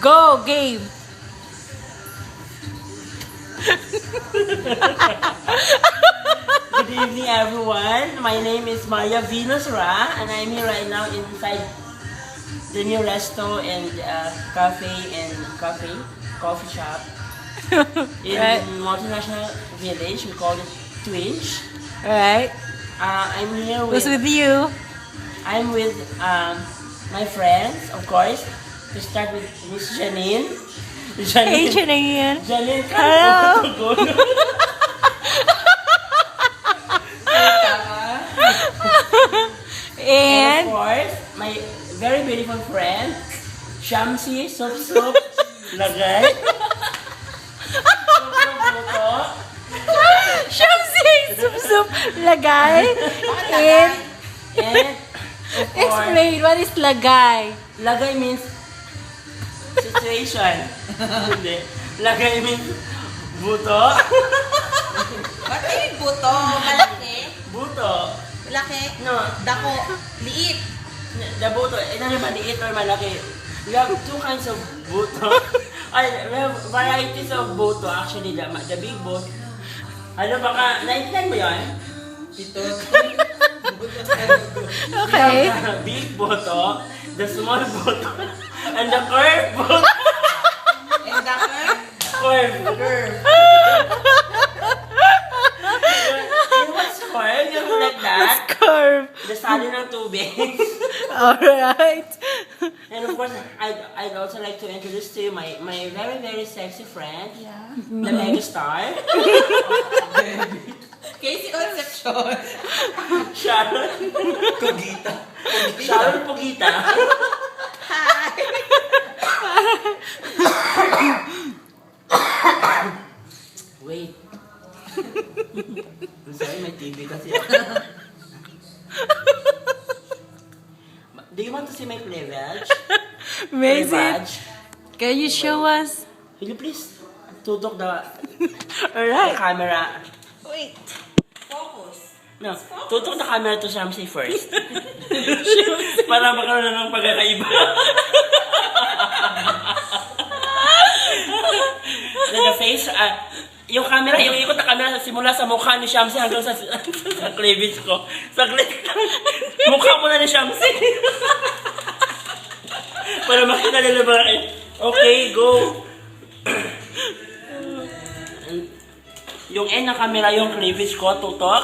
Go, game! Good evening, everyone. My name is Maya Venus Ra, and I'm here right now inside the new resto and coffee shop in Right. Multinational Village. We call it Twinge. Alright. I'm here Who's with with you? I'm with my friends, of course. To start with Miss Janine. Hey, Janine. Janine, Hello. And And of course, my very beautiful friend, Shamsi, Sup Sup, Lagay. Shamsi, sup lagay. And And of course, explain what is lagay. Lagay means situation. Hindi. Lagay means buto. What do you mean buto? Malaki? Buto. Malaki? No, Dako? Liit? the buto, ito na maliit or malaki. We have two kinds of buto. We have varieties of buto. Actually, the big buto. Ano baka, naintindihan mo yun? Ito. Okay. The big buto, the small buto, and the curved buto. And the Curve. Yung what's curve? Yung like that. Curve. The sali ng tubig. Alright. And of course, I'd also like to introduce to you my very, very sexy friend, the megastar, Casey Concepcion. Sharon. Kogita. Sharon Pugita. Wait. I'm sorry, may TV kasi. Do you want to see my cleavage? Amazing. Cleavage? Can you show us? Will you please tutok the Alright. camera? Wait. Focus. No, tutok the camera to Shamsi first. Para magkaroon na ng pagkakaiba. The face, yung camera, yung ikot na camera simula sa mukha ni Shamsi hanggang sa cleavage ko. Saglit lang. Mukha mo na ni Shamsi. Para makita nila ba okay, go. Yung end ng camera, yung cleavage ko, tutok.